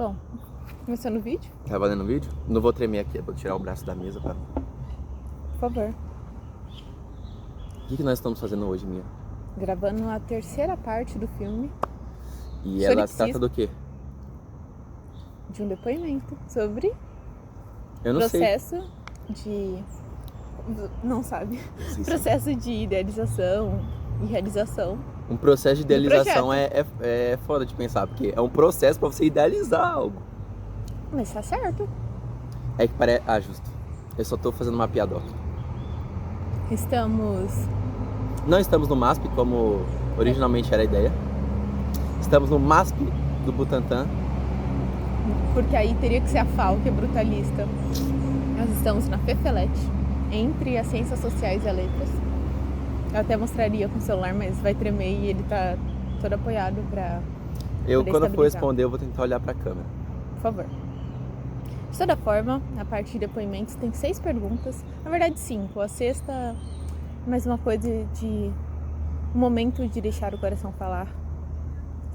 Bom, começando o vídeo? Tá valendo o vídeo? Não vou tremer aqui, vou tirar o braço da mesa pra... Por favor. O que nós estamos fazendo hoje, Mia? Gravando a terceira parte do filme. E ela se trata do quê? De um depoimento sobre Eu não processo de... Não sabe. Sim. Processo de idealização e realização. Um processo de idealização é foda de pensar, porque é um processo pra você idealizar algo. Mas tá certo. É que parece... Ah, justo. Eu só tô fazendo uma piadoca. Não estamos no MASP, como originalmente era a ideia. Estamos no MASP do Butantã. Porque aí teria que ser a FAO, que é brutalista. Nós estamos na FEFELET, entre as ciências sociais e a letras. Eu até mostraria com o celular, mas vai tremer e ele tá todo apoiado pra Eu, poder quando eu for estabilizar. responder, eu vou tentar olhar pra câmera. Por favor. De toda forma, a parte de depoimentos tem 6 perguntas. Na verdade, 5. A sexta, mais uma coisa de um momento de deixar o coração falar.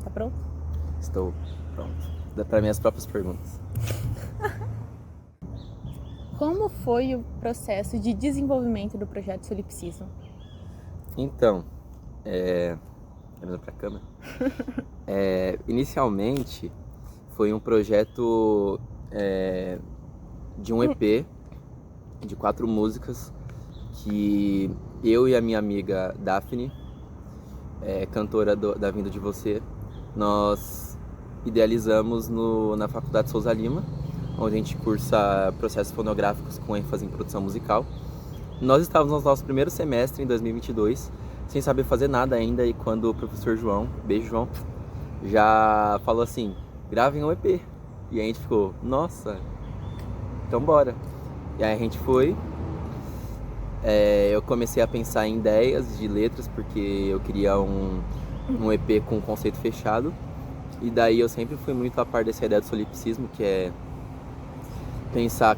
Tá pronto? Estou pronto. Dá pra minhas próprias perguntas. Como foi o processo de desenvolvimento do projeto Solipsismo? Então, olhando pra câmera. Inicialmente, foi um projeto de um EP de 4 músicas que eu e a minha amiga Daphne, cantora da Vinda de Você, nós idealizamos na Faculdade Souza Lima, onde a gente cursa processos fonográficos com ênfase em produção musical. Nós estávamos no nosso primeiro semestre, em 2022, sem saber fazer nada ainda, e quando o professor João, beijo João, já falou assim, gravem um EP. E a gente ficou, nossa, então bora. E aí a gente foi, eu comecei a pensar em ideias de letras, porque eu queria um EP com um conceito fechado. E daí eu sempre fui muito a par dessa ideia do solipsismo, que é pensar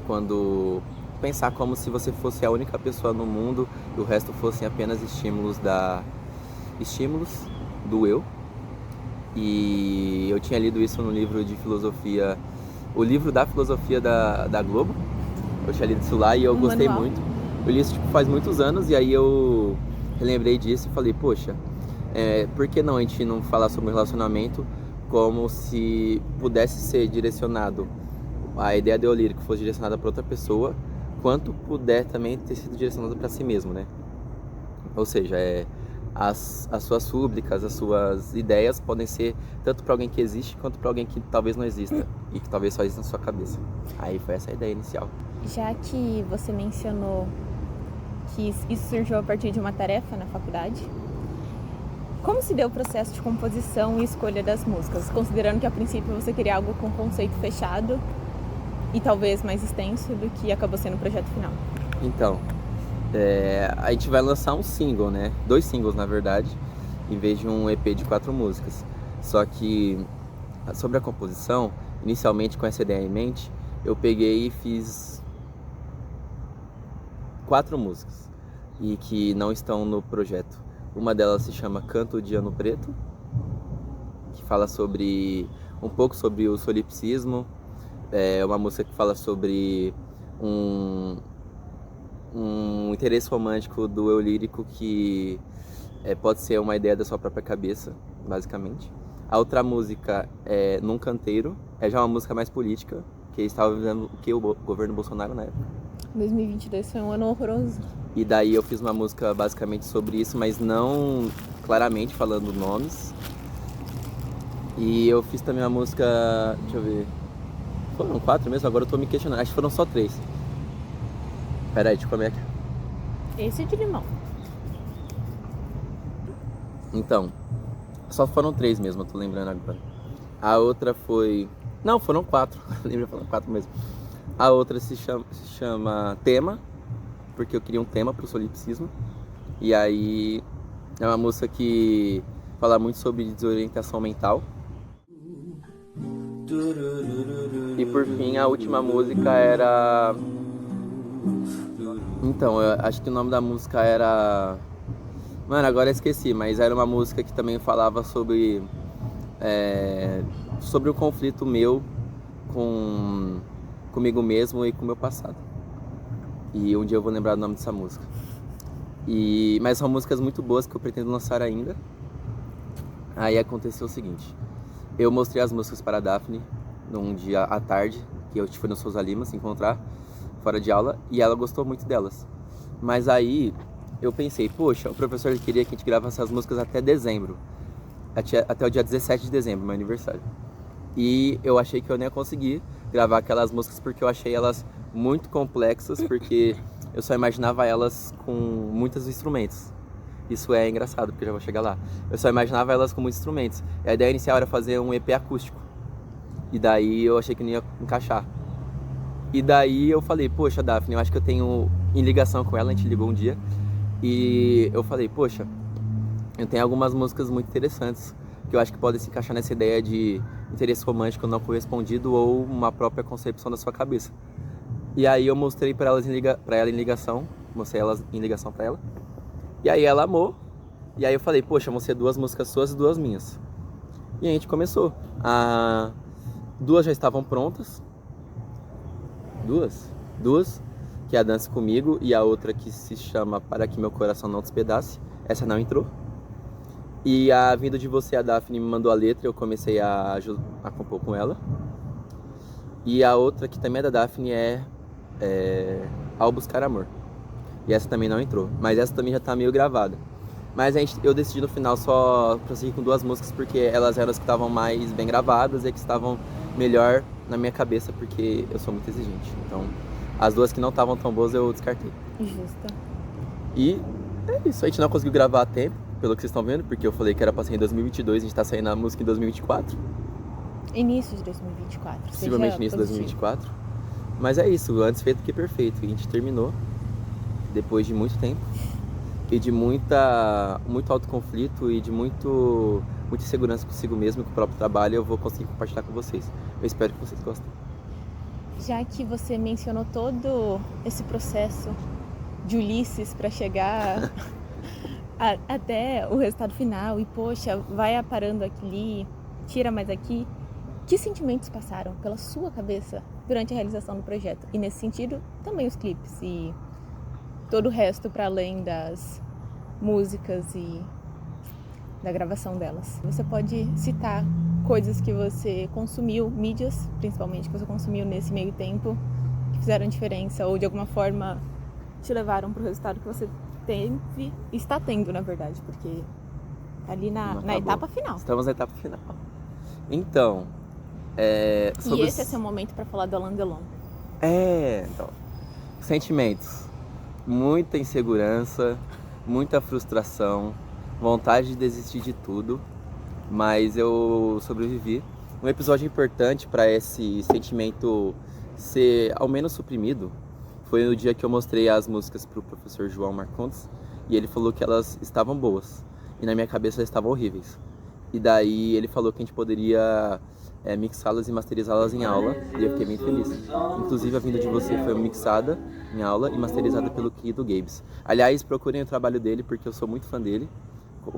como se você fosse a única pessoa no mundo e o resto fossem apenas estímulos do eu. E eu tinha lido isso no livro de filosofia, o livro da filosofia da Globo. Eu tinha lido isso lá e eu gostei manual. muito. Eu li isso faz muitos anos e aí eu relembrei disso e falei, poxa, por que não a gente não falar sobre um relacionamento como se pudesse ser direcionado, a ideia do eu lírico fosse direcionada para outra pessoa, quanto puder também ter sido direcionado para si mesmo, né? Ou seja, as suas súplicas, as suas ideias podem ser tanto para alguém que existe quanto para alguém que talvez não exista e que talvez só exista na sua cabeça. Aí foi essa a ideia inicial. Já que você mencionou que isso surgiu a partir de uma tarefa na faculdade, como se deu o processo de composição e escolha das músicas, considerando que a princípio você queria algo com conceito fechado e talvez mais extenso do que acabou sendo o projeto final? Então, a gente vai lançar um single, né? 2 singles, na verdade, em vez de um EP de 4 músicas. Só que, sobre a composição, inicialmente com essa ideia em mente, eu peguei e fiz 4 músicas e que não estão no projeto. Uma delas se chama Canto de Ano Preto, que fala um pouco sobre o solipsismo. É uma música que fala sobre um interesse romântico do eu lírico que pode ser uma ideia da sua própria cabeça, basicamente. A outra música é Num Canteiro, é já uma música mais política, que estava vivendo o governo Bolsonaro na época. 2022 foi um ano horroroso. E daí eu fiz uma música basicamente sobre isso, mas não claramente falando nomes. E eu fiz também uma música, deixa eu ver, foram 4 mesmo? Agora eu tô me questionando, acho que foram só 3. Pera aí, deixa eu comer aqui. Esse é de limão. Então, só foram 3 mesmo, eu tô lembrando agora. A outra foi... Não, foram 4, lembra, foram 4 mesmo. A outra se chama Tema, porque eu queria um tema pro solipsismo. E aí é uma música que fala muito sobre desorientação mental. E por fim, a última música era... Então, eu acho que o nome da música era... Mano, agora eu esqueci, mas era uma música que também falava sobre o conflito meu comigo mesmo e com o meu passado. E um dia eu vou lembrar do nome dessa música. Mas são músicas muito boas que eu pretendo lançar ainda. Aí aconteceu o seguinte: eu mostrei as músicas para a Daphne num dia à tarde, que eu fui no Souza Lima se encontrar fora de aula, e ela gostou muito delas. Mas aí eu pensei, poxa, o professor queria que a gente gravasse as músicas até dezembro, até o dia 17 de dezembro, meu aniversário. E eu achei que eu nem ia conseguir gravar aquelas músicas porque eu achei elas muito complexas, porque eu só imaginava elas com muitos instrumentos. Isso é engraçado, porque eu já vou chegar lá. Eu só imaginava elas com muitos instrumentos. E a ideia inicial era fazer um EP acústico. E daí eu achei que não ia encaixar. E daí eu falei, poxa, Daphne, eu acho que eu tenho em ligação com ela, a gente ligou um dia. E eu falei, poxa, eu tenho algumas músicas muito interessantes que eu acho que podem se encaixar nessa ideia de interesse romântico não correspondido ou uma própria concepção da sua cabeça. E aí eu mostrei pra ela em ligação, mostrei elas em ligação pra ela. E aí ela amou. E aí eu falei, poxa, vão ser 2 músicas suas e 2 minhas. E a gente começou. 2 já estavam prontas. Duas, que é a Dança Comigo e a outra que se chama Para Que Meu Coração Não Despedace. Essa não entrou. E a Vindo de Você, a Daphne me mandou a letra, eu comecei a compor com ela. E a outra que também é da Daphne é Ao Buscar Amor. E essa também não entrou, mas essa também já tá meio gravada. Mas eu decidi no final só prosseguir com 2 músicas porque elas eram as que estavam mais bem gravadas e que estavam melhor na minha cabeça, porque eu sou muito exigente. Então, as 2 que não estavam tão boas eu descartei. Justa. E é isso, a gente não conseguiu gravar a tempo, pelo que vocês estão vendo, porque eu falei que era pra sair em 2022, a gente tá saindo a música em 2024. Início de 2024. Possivelmente início de 2024. Mas é isso, antes feito que perfeito. E a gente terminou depois de muito tempo e de muito autoconflito e de muita insegurança consigo mesmo, com o próprio trabalho. Eu vou conseguir compartilhar com vocês. Eu espero que vocês gostem. Já que você mencionou todo esse processo de Ulisses para chegar até o resultado final e, poxa, vai aparando aqui, tira mais aqui, que sentimentos passaram pela sua cabeça durante a realização do projeto? E nesse sentido, também os clipes e todo o resto para além das músicas e da gravação delas. Você pode citar coisas que você consumiu, mídias principalmente, que você consumiu nesse meio tempo, que fizeram diferença ou de alguma forma te levaram para o resultado que você teve e está tendo, na verdade, porque tá ali na etapa final. Estamos na etapa final. Então, e esse é seu momento para falar do Alain Delon. Então, sentimentos. Muita insegurança, muita frustração, vontade de desistir de tudo, mas eu sobrevivi. Um episódio importante para esse sentimento ser ao menos suprimido foi no dia que eu mostrei as músicas para o professor João Marcondes e ele falou que elas estavam boas e na minha cabeça elas estavam horríveis. E daí ele falou que a gente poderia mixá-las e masterizá-las em aula e eu fiquei bem feliz. Inclusive a Vinda de Você foi mixada em aula e masterizada pelo querido Gabes. Aliás, procurem o trabalho dele porque eu sou muito fã dele. É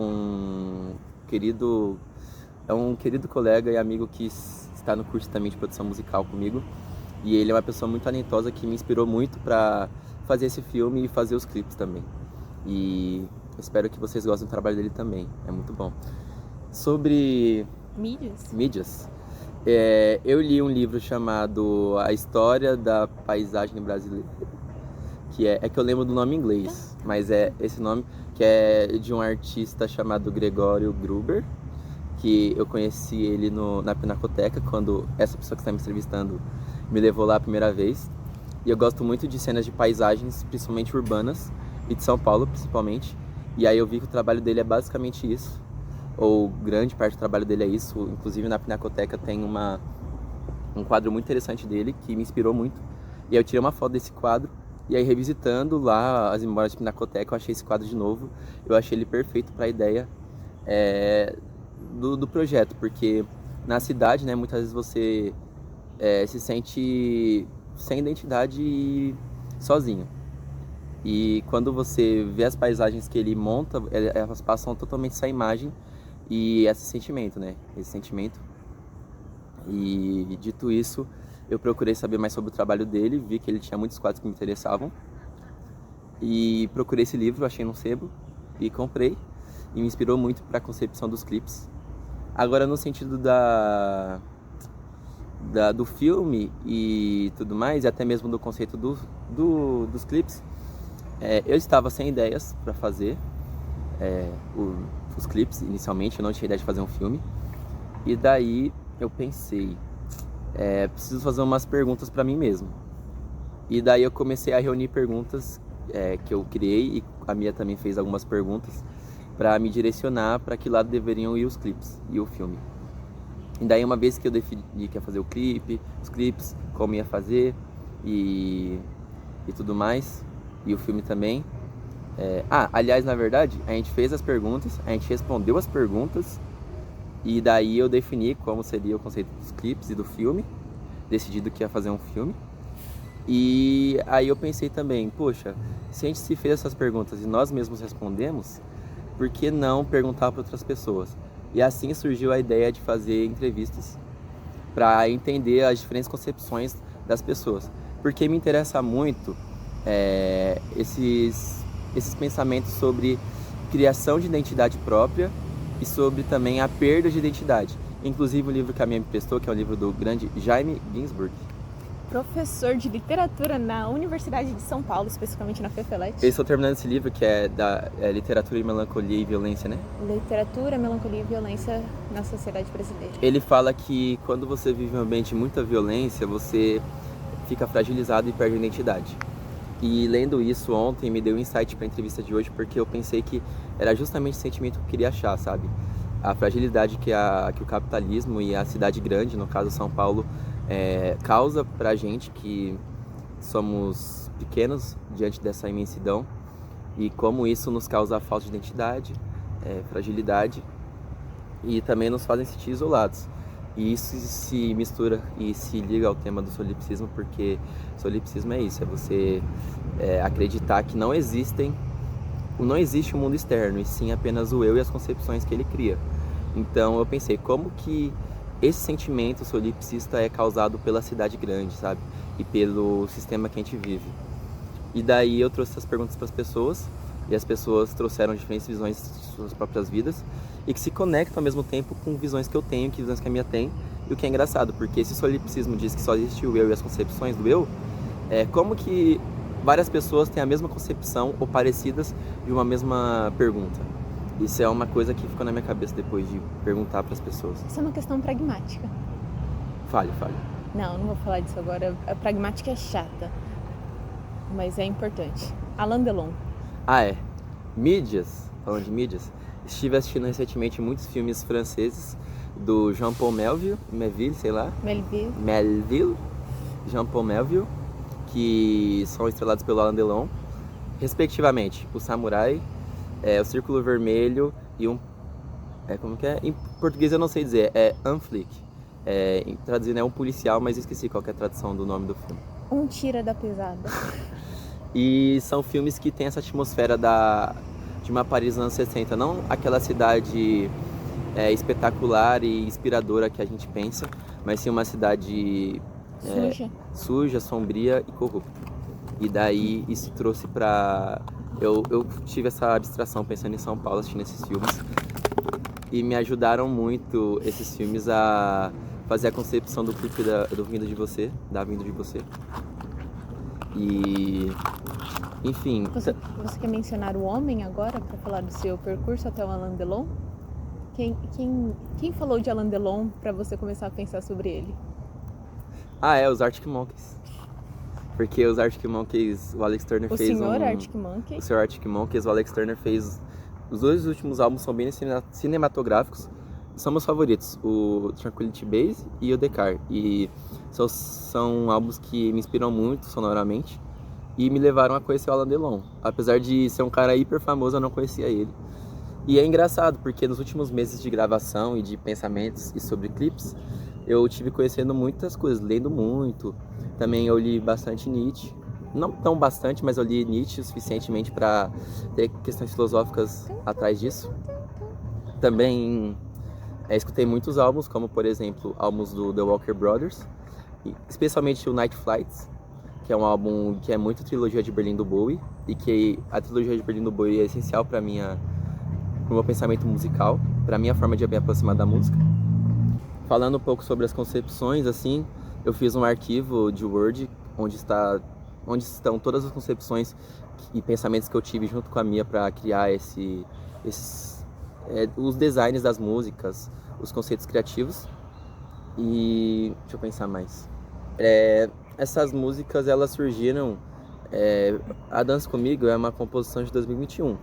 um querido colega e amigo que está no curso também de produção musical comigo. E ele é uma pessoa muito talentosa que me inspirou muito para fazer esse filme e fazer os clipes também. E espero que vocês gostem do trabalho dele também, é muito bom. Sobre mídias, eu li um livro chamado A História da Paisagem Brasileira, que é que eu lembro do nome em inglês, mas é esse nome, que é de um artista chamado Gregório Gruber, que eu conheci ele na Pinacoteca, quando essa pessoa que está me entrevistando me levou lá a primeira vez. E eu gosto muito de cenas de paisagens, principalmente urbanas, e de São Paulo, principalmente. E aí eu vi que o trabalho dele é basicamente isso, ou grande parte do trabalho dele é isso. Inclusive na Pinacoteca tem um quadro muito interessante dele, que me inspirou muito. E aí eu tirei uma foto desse quadro, e aí revisitando lá as memórias de Pinacoteca, eu achei esse quadro de novo. Eu achei ele perfeito para a ideia do projeto, porque na cidade, né, muitas vezes você se sente sem identidade e sozinho. E quando você vê as paisagens que ele monta, elas passam totalmente essa imagem e esse sentimento, né? Esse sentimento. E dito isso, eu procurei saber mais sobre o trabalho dele, vi que ele tinha muitos quadros que me interessavam. E procurei esse livro, achei num sebo e comprei. E me inspirou muito para a concepção dos clipes. Agora, no sentido do filme e tudo mais, e até mesmo do conceito dos clipes, eu estava sem ideias para fazer os clipes inicialmente, eu não tinha ideia de fazer um filme. E daí eu pensei, preciso fazer umas perguntas para mim mesmo. E daí eu comecei a reunir perguntas que eu criei, e a Mia também fez algumas perguntas para me direcionar para que lado deveriam ir os clipes e o filme. E daí, uma vez que eu defini que ia fazer o clipe, os clipes, como ia fazer e tudo mais, e o filme também. Aliás, na verdade, a gente fez as perguntas, a gente respondeu as perguntas, e daí eu defini como seria o conceito dos clipes e do filme, decidido que ia fazer um filme. E aí eu pensei também, poxa, se a gente se fez essas perguntas e nós mesmos respondemos, por que não perguntar para outras pessoas? E assim surgiu a ideia de fazer entrevistas para entender as diferentes concepções das pessoas. Porque me interessa muito esses pensamentos sobre criação de identidade própria e sobre também a perda de identidade. Inclusive o livro que a minha me prestou, que é um livro do grande Jaime Ginsburg. Professor de literatura na Universidade de São Paulo, especificamente na FEFELET. Eu estou terminando esse livro, que é da Literatura e Melancolia e Violência, né? Literatura, Melancolia e Violência na Sociedade Brasileira. Ele fala que quando você vive um ambiente de muita violência, você fica fragilizado e perde a identidade. E lendo isso ontem me deu um insight para a entrevista de hoje, porque eu pensei que era justamente o sentimento que eu queria achar, sabe? A fragilidade que o capitalismo e a cidade grande, no caso São Paulo, causa pra gente que somos pequenos diante dessa imensidão, e como isso nos causa falta de identidade, fragilidade, e também nos fazem sentir isolados. E isso se mistura e se liga ao tema do solipsismo, porque solipsismo é isso, é você acreditar que não existe um mundo externo, e sim apenas o eu e as concepções que ele cria. Então eu pensei, como que esse sentimento solipsista é causado pela cidade grande, sabe? E pelo sistema que a gente vive. E daí eu trouxe essas perguntas para as pessoas, e as pessoas trouxeram diferentes visões de suas próprias vidas, e que se conectam ao mesmo tempo com visões que eu tenho, que visões que a minha tem. E o que é engraçado, porque esse solipsismo diz que só existe o eu e as concepções do eu, como que várias pessoas têm a mesma concepção ou parecidas de uma mesma pergunta? Isso é uma coisa que ficou na minha cabeça depois de perguntar para as pessoas. Isso é uma questão pragmática. Fale. Não vou falar disso agora. A pragmática é chata, mas é importante. Alain Delon. Mídias. Falando de mídias, estive assistindo recentemente muitos filmes franceses do Jean-Paul Melville, Jean-Paul Melville, que são estrelados pelo Alain Delon, respectivamente O Samurai, O Círculo Vermelho e como que é? Em português eu não sei dizer, Un Flic. Traduzindo é um policial, mas esqueci qual que é a tradução do nome do filme. Um tira da pesada. E são filmes que têm essa atmosfera de uma Paris dos anos 60, não aquela cidade espetacular e inspiradora que a gente pensa, mas sim uma cidade suja, sombria e corrupta. E daí isso trouxe pra... Eu tive essa abstração pensando em São Paulo, assistindo esses filmes, e me ajudaram muito esses filmes a fazer a concepção do porquê da vinda de você. E, enfim... Você quer mencionar o homem agora, para falar do seu percurso até o Alain Delon? Quem falou de Alain Delon para você começar a pensar sobre ele? Os Arctic Monkeys. Porque os Arctic Monkeys, o Alex Turner fez Arctic Monkeys. O Sr. Arctic Monkeys, o Alex Turner fez... Os dois últimos álbuns são bem cinematográficos. São meus favoritos, o Tranquility Base e o The Car. E são álbuns que me inspiram muito sonoramente e me levaram a conhecer o Alain Delon. Apesar de ser um cara hiper famoso, eu não conhecia ele. E é engraçado, porque nos últimos meses de gravação e de pensamentos e sobre clipes, eu tive conhecendo muitas coisas, lendo muito. Também eu li bastante Nietzsche. Não tão bastante, mas eu li Nietzsche o suficientemente para ter questões filosóficas atrás disso. Também Escutei muitos álbuns, como por exemplo, álbuns do The Walker Brothers, especialmente o Night Flights, que é um álbum que é muito trilogia de Berlim do Bowie, e que a trilogia de Berlim do Bowie é essencial para o meu pensamento musical, para minha forma de me aproximar da música. Falando um pouco sobre as concepções, assim, eu fiz um arquivo de Word onde estão todas as concepções e pensamentos que eu tive junto com a Mia para criar os designs das músicas, os conceitos criativos. E deixa eu pensar mais. Essas músicas, elas surgiram... A Dança Comigo é uma composição de 2021.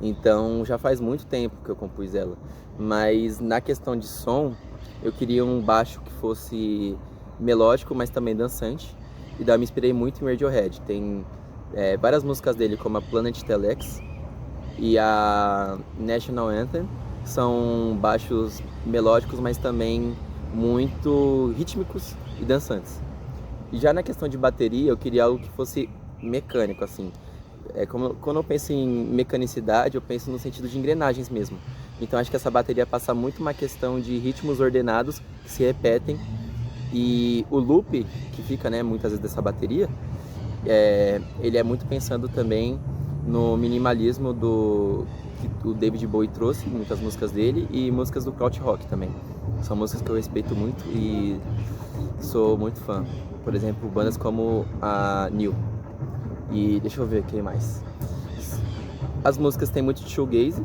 Então já faz muito tempo que eu compus ela. Mas na questão de som, eu queria um baixo que fosse melódico, mas também dançante. E daí eu me inspirei muito em Radiohead. Tem várias músicas dele, como a Planet Telex e a National Anthem, são baixos melódicos, mas também muito rítmicos e dançantes. E já na questão de bateria, eu queria algo que fosse mecânico, assim. Quando eu penso em mecanicidade, eu penso no sentido de engrenagens mesmo. Então acho que essa bateria passa muito uma questão de ritmos ordenados que se repetem. E o loop que fica, né, muitas vezes dessa bateria, ele é muito pensando também no minimalismo que o David Bowie trouxe, muitas músicas dele, e músicas do krautrock também. São músicas que eu respeito muito e sou muito fã. Por exemplo, bandas como a New. E deixa eu ver o que mais. As músicas têm muito de shoegaze,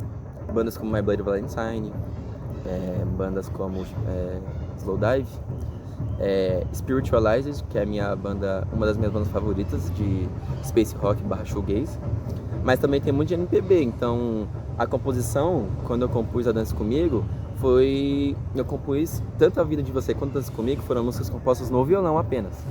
bandas como My Bloody Valentine, bandas como Slowdive, Spiritualized, que é uma das minhas bandas favoritas de space rock / shoegaze. Mas também tem muito de MPB, então a composição, quando eu compus A Dança Comigo, eu compus tanto A Vida de Você quanto A Dança Comigo, foram músicas compostas no violão apenas.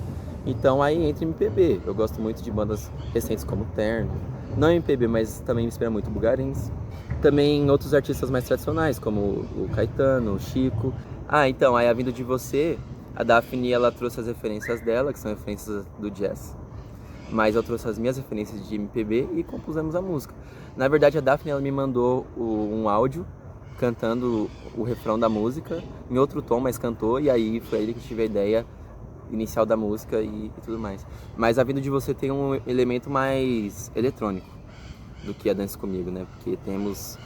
Então aí entra MPB, eu gosto muito de bandas recentes como Terno, não MPB, mas também me inspira muito Bugarins. Também outros artistas mais tradicionais, como o Caetano, o Chico. Então, aí A Vida de Você, a Daphne, ela trouxe as referências dela, que são referências do jazz. Mas eu trouxe as minhas referências de MPB e compusemos a música. Na verdade, a Daphne, ela me mandou um áudio cantando o refrão da música, em outro tom, mas cantou, e aí foi ele que tive a ideia inicial da música e tudo mais. Mas A Vida de Você tem um elemento mais eletrônico do que A Dança Comigo, né? Porque temos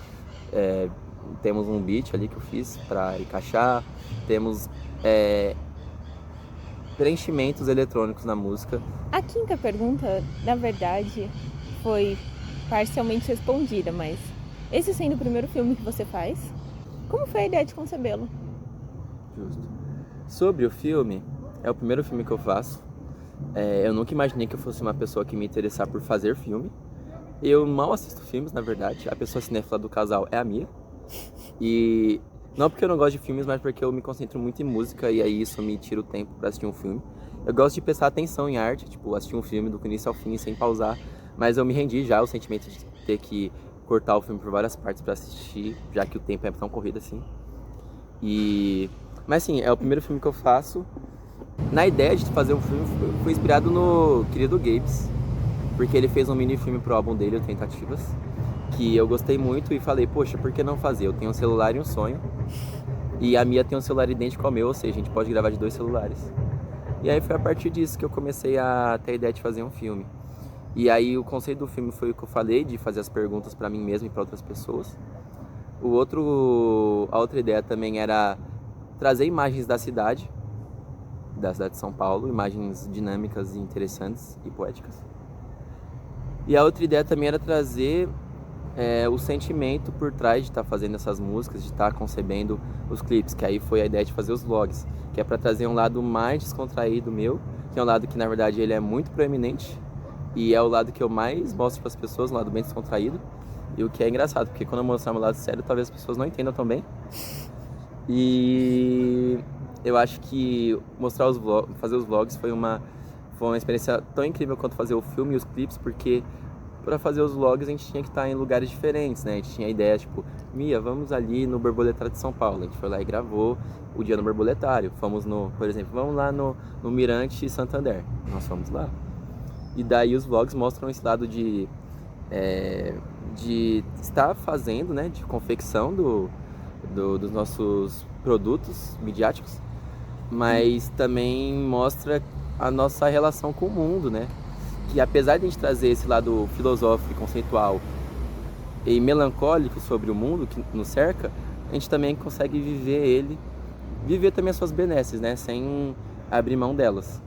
um beat ali que eu fiz para encaixar, temos preenchimentos eletrônicos na música. A quinta pergunta, na verdade, foi parcialmente respondida, mas esse sendo o primeiro filme que você faz, como foi a ideia de concebê-lo? Justo. Sobre o filme, é o primeiro filme que eu faço. Eu nunca imaginei que eu fosse uma pessoa que me interessar por fazer filme. Eu mal assisto filmes, na verdade. A pessoa cinéfila do casal é a Mia. E não porque eu não gosto de filmes, mas porque eu me concentro muito em música e aí isso me tira o tempo pra assistir um filme. Eu gosto de prestar atenção em arte, tipo, assistir um filme do início ao fim sem pausar. Mas eu me rendi já ao sentimento de ter que cortar o filme por várias partes pra assistir, já que o tempo é tão corrido assim. Mas sim, é o primeiro filme que eu faço. Na ideia de fazer um filme, fui inspirado no querido Gabes, porque ele fez um mini filme pro álbum dele, o Tentativas, que eu gostei muito e falei, poxa, por que não fazer? Eu tenho um celular e um sonho, e a Mia tem um celular idêntico ao meu, ou seja, a gente pode gravar de 2 celulares. E aí foi a partir disso que eu comecei a ter a ideia de fazer um filme. E aí o conceito do filme foi o que eu falei, de fazer as perguntas pra mim mesmo e pra outras pessoas. A outra ideia também era trazer imagens da cidade de São Paulo, imagens dinâmicas e interessantes e poéticas. E a outra ideia também era trazer o sentimento por trás de estar fazendo essas músicas, de estar concebendo os clipes, que aí foi a ideia de fazer os vlogs, que é para trazer um lado mais descontraído meu, que é um lado que na verdade ele é muito proeminente e é o lado que eu mais mostro para as pessoas, um lado bem descontraído, e o que é engraçado, porque quando eu mostrar meu lado sério, talvez as pessoas não entendam tão bem. E eu acho que fazer os vlogs foi uma experiência tão incrível quanto fazer o filme e os clipes, porque para fazer os vlogs a gente tinha que estar em lugares diferentes, né? A gente tinha a ideia, tipo, Mia, vamos ali no Borboletário de São Paulo. A gente foi lá e gravou o dia no Borboletário. Por exemplo, vamos lá no Mirante Santander. Nós fomos lá. E daí os vlogs mostram esse lado de estar fazendo, né? De confecção dos nossos produtos midiáticos, mas também mostra a nossa relação com o mundo, né? Que apesar de a gente trazer esse lado filosófico e conceitual e melancólico sobre o mundo que nos cerca, a gente também consegue viver também as suas benesses, né? Sem abrir mão delas.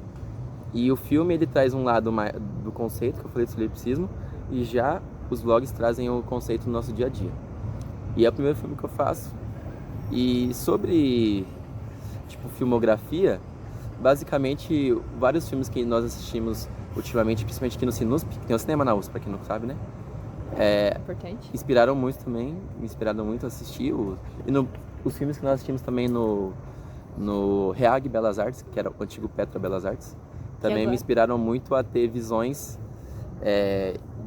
E o filme, ele traz um lado do conceito, que eu falei do solipsismo, e já os vlogs trazem o conceito do nosso dia a dia. E é o primeiro filme que eu faço. E sobre, tipo, filmografia, basicamente, vários filmes que nós assistimos ultimamente, principalmente aqui no Sinusp, que tem o cinema na USP, pra quem não sabe, né? Importante. Inspiraram muito também, me inspiraram muito a assistir. Os filmes que nós assistimos também no REAG Belas Artes, que era o antigo Petra Belas Artes, também me inspiraram muito a ter visões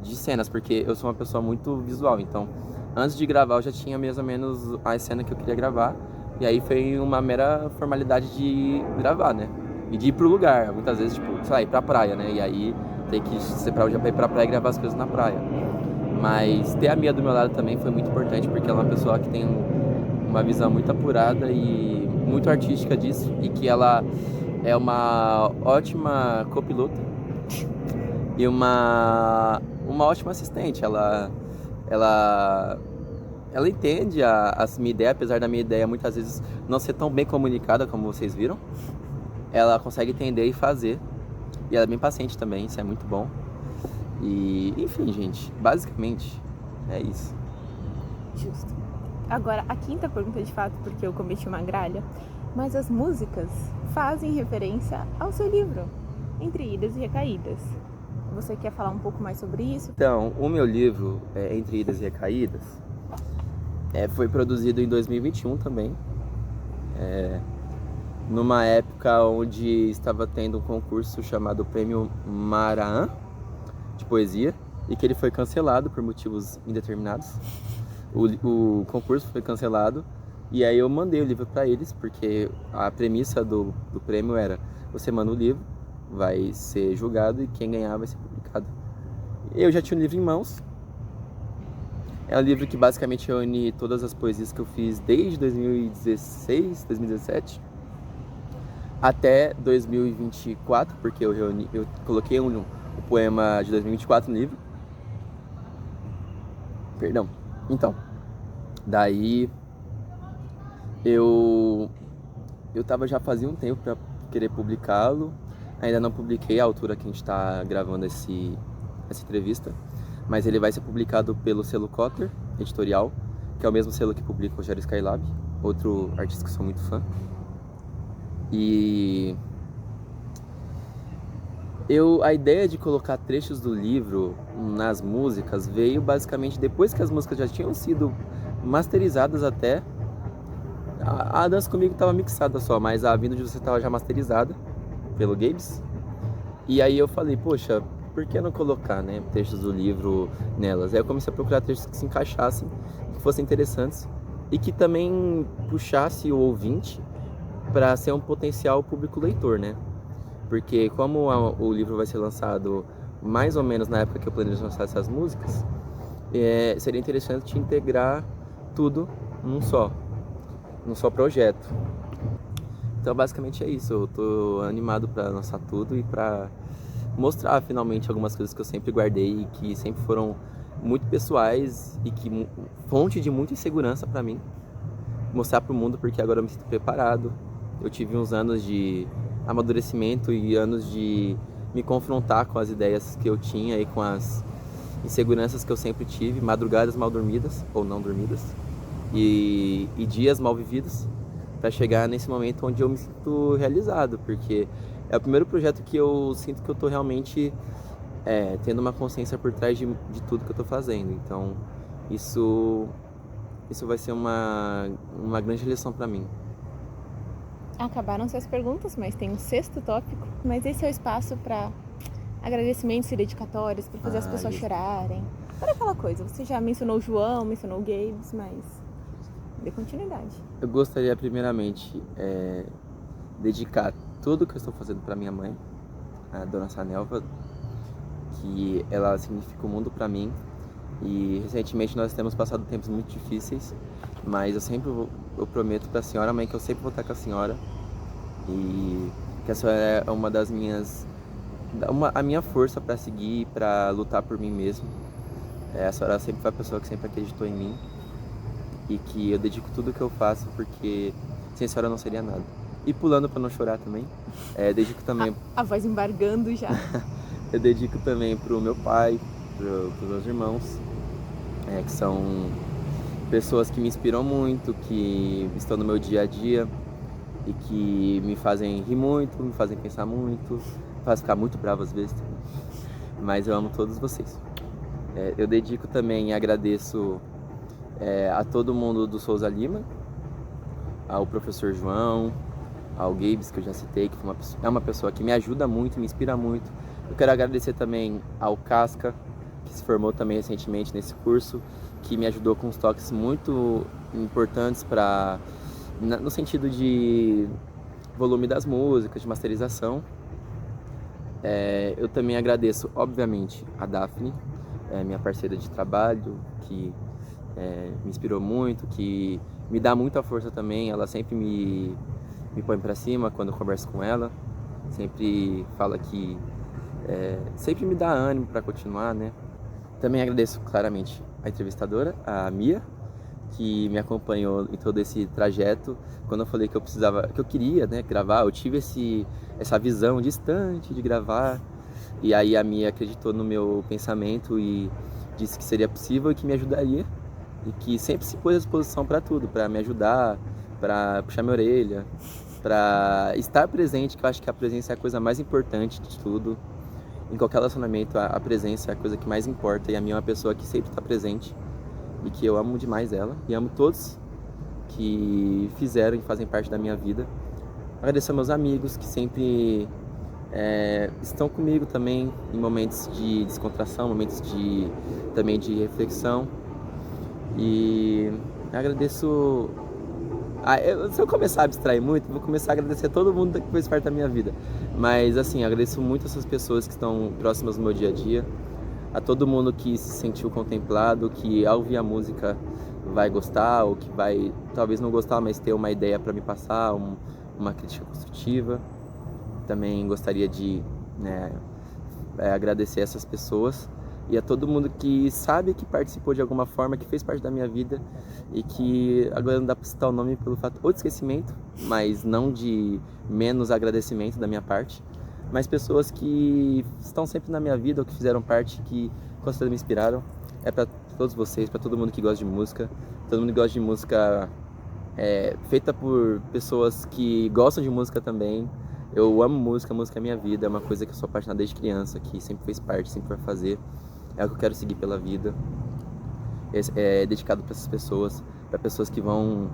de cenas, porque eu sou uma pessoa muito visual, então antes de gravar eu já tinha mais ou menos a cena que eu queria gravar, e aí foi uma mera formalidade de gravar, né? E de ir pro lugar, muitas vezes, tipo, sei lá, ir pra praia, né? E aí tem que separar o dia pra ir pra praia e gravar as coisas na praia. Mas ter a Mia do meu lado também foi muito importante, porque ela é uma pessoa que tem uma visão muito apurada e muito artística disso, e que ela é uma ótima copilota e uma ótima assistente. Ela entende a minha ideia, apesar da minha ideia muitas vezes não ser tão bem comunicada como vocês viram. Ela consegue entender e fazer. E ela é bem paciente também, isso é muito bom. E, enfim, gente, basicamente é isso. Justo. Agora, a quinta pergunta de fato, porque eu cometi uma gralha, mas as músicas fazem referência ao seu livro, Entre Idas e Recaídas. Você quer falar um pouco mais sobre isso? Então, o meu livro, Entre Idas e Recaídas, foi produzido em 2021 também, numa época onde estava tendo um concurso chamado Prêmio Maraã, de poesia, e que ele foi cancelado por motivos indeterminados. O concurso foi cancelado, e aí eu mandei o livro para eles, porque a premissa do prêmio era: você manda o livro, vai ser julgado e quem ganhar vai ser publicado. Eu já tinha o livro em mãos. É um livro que basicamente reúne todas as poesias que eu fiz desde 2016, 2017 até 2024, porque eu coloquei o poema de 2024 no livro. Perdão. Então, daí eu tava já fazia um tempo para querer publicá-lo. Ainda não publiquei à altura que a gente está gravando essa entrevista, mas ele vai ser publicado pelo selo Cotter Editorial, que é o mesmo selo que publica o Rogério Skylab, outro artista que eu sou muito fã. E a ideia de colocar trechos do livro nas músicas veio basicamente depois que as músicas já tinham sido masterizadas até. A Dança Comigo estava mixada só, mas a Vindo de Você estava já masterizada pelo Gabes. E aí eu falei, poxa, por que não colocar, né, trechos do livro nelas? Aí eu comecei a procurar trechos que se encaixassem, que fossem interessantes e que também puxasse o ouvinte para ser um potencial público leitor, né? Porque como o livro vai ser lançado mais ou menos na época que eu planejo lançar essas músicas, seria interessante integrar tudo num só projeto. Então basicamente é isso, eu tô animado para lançar tudo e para mostrar finalmente algumas coisas que eu sempre guardei e que sempre foram muito pessoais e que fonte de muita insegurança para mim. Mostrar para o mundo, porque agora eu me sinto preparado. Eu tive uns anos de amadurecimento e anos de me confrontar com as ideias que eu tinha e com as inseguranças que eu sempre tive, madrugadas mal dormidas ou não dormidas e dias mal vividos, para chegar nesse momento onde eu me sinto realizado, porque é o primeiro projeto que eu sinto que eu tô realmente tendo uma consciência por trás de tudo que eu tô fazendo. Então isso vai ser uma grande lição para mim. Acabaram suas perguntas, mas tem um sexto tópico. Mas esse é o espaço para agradecimentos e dedicatórios, para fazer as pessoas chorarem. Para aquela coisa, você já mencionou o João, mencionou o Gabes, mas dê continuidade. Eu gostaria primeiramente dedicar tudo que eu estou fazendo para minha mãe, a dona Sanelva, que ela significa o mundo para mim. E recentemente nós temos passado tempos muito difíceis mas eu prometo pra senhora, mãe, que eu sempre vou estar com a senhora e que a senhora é uma das minhas, a minha força pra seguir, pra lutar por mim mesmo. A senhora sempre foi a pessoa que sempre acreditou em mim e que eu dedico tudo que eu faço porque sem a senhora eu não seria nada. E pulando pra não chorar também, dedico também... A voz embargando já. Eu dedico também pro meu pai, pros meus irmãos, que são pessoas que me inspiram muito, que estão no meu dia a dia e que me fazem rir muito, me fazem pensar muito, me fazem ficar muito bravo às vezes. Mas eu amo todos vocês. Eu dedico também e agradeço a todo mundo do Souza Lima, ao professor João, ao Gabes, que eu já citei, que é uma pessoa que me ajuda muito, me inspira muito. Eu quero agradecer também ao Casca, que se formou também recentemente nesse curso, que me ajudou com uns toques muito importantes no sentido de volume das músicas, de masterização. Eu também agradeço, obviamente, a Daphne, minha parceira de trabalho, que me inspirou muito, que me dá muita força também. Ela sempre me põe pra cima quando eu converso com ela, sempre fala que sempre me dá ânimo para continuar, né? Também agradeço claramente a entrevistadora, a Mia, que me acompanhou em todo esse trajeto. Quando eu falei que eu queria, né, gravar, eu tive essa visão distante de gravar, e aí a Mia acreditou no meu pensamento e disse que seria possível e que me ajudaria, e que sempre se pôs à disposição para tudo, para me ajudar, para puxar minha orelha, para estar presente, que eu acho que a presença é a coisa mais importante de tudo. Em qualquer relacionamento, a presença é a coisa que mais importa, e a minha é uma pessoa que sempre está presente e que eu amo demais ela, e amo todos que fizeram e fazem parte da minha vida. Agradeço aos meus amigos que sempre estão comigo também em momentos de descontração, momentos também de reflexão. E agradeço... se eu começar a abstrair muito, vou começar a agradecer a todo mundo que fez parte da minha vida. Mas assim, agradeço muito essas pessoas que estão próximas no meu dia a dia, a todo mundo que se sentiu contemplado, que ao ouvir a música vai gostar, ou que vai talvez não gostar, mas ter uma ideia para me passar, uma crítica construtiva. Também gostaria de agradecer essas pessoas e a todo mundo que sabe que participou de alguma forma, que fez parte da minha vida e que agora não dá para citar o nome pelo fato ou de esquecimento, mas não de menos agradecimento da minha parte, mas pessoas que estão sempre na minha vida ou que fizeram parte, que com certeza me inspiraram. É para todos vocês, para todo mundo que gosta de música, todo mundo que gosta de música feita por pessoas que gostam de música também. Eu amo música, música é minha vida, é uma coisa que eu sou apaixonado desde criança, que sempre fez parte, sempre vai fazer. É o que eu quero seguir pela vida. É dedicado para essas pessoas, para pessoas que vão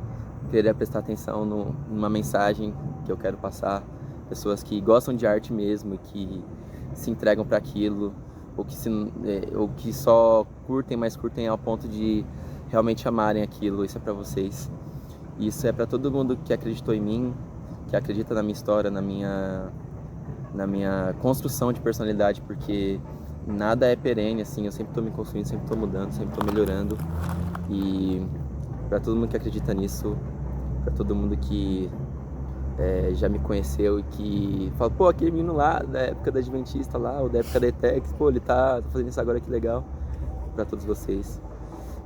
querer prestar atenção numa mensagem que eu quero passar, pessoas que gostam de arte mesmo e que se entregam para aquilo, ou que só curtem, mas curtem ao ponto de realmente amarem aquilo. Isso é para vocês. Isso é para todo mundo que acreditou em mim, que acredita na minha história, na minha construção de personalidade, porque nada é perene, assim, eu sempre tô me construindo, sempre tô mudando, sempre tô melhorando. E para todo mundo que acredita nisso, para todo mundo que já me conheceu e que fala, pô, aquele menino lá da época da Adventista lá, ou da época da ETEX, pô, ele tá fazendo isso agora, que legal. Para todos vocês.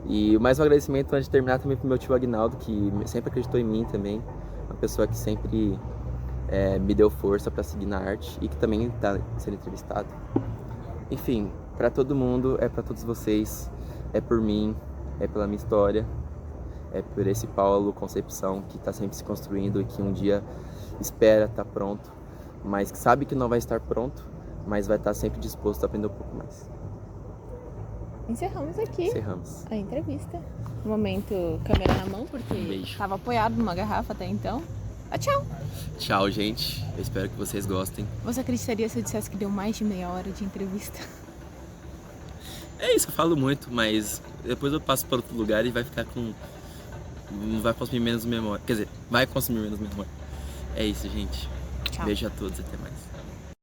E mais um agradecimento antes de terminar também pro meu tio Agnaldo, que sempre acreditou em mim também, uma pessoa que sempre me deu força para seguir na arte e que também está sendo entrevistado. Enfim, para todo mundo, para todos vocês, é por mim, é pela minha história, é por esse Paulo Concepção que está sempre se construindo e que um dia espera estar pronto, mas que sabe que não vai estar pronto, mas vai estar sempre disposto a aprender um pouco mais. Encerramos aqui Encerramos a entrevista. No momento, câmera na mão, porque estava apoiado numa garrafa até então. Tchau! Tchau, gente. Eu espero que vocês gostem. Você acreditaria se eu dissesse que deu mais de meia hora de entrevista? É isso, eu falo muito, mas depois eu passo para outro lugar e vai ficar com... Não vai consumir menos memória. Quer dizer, vai consumir menos memória. É isso, gente. Tchau. Beijo a todos, até mais.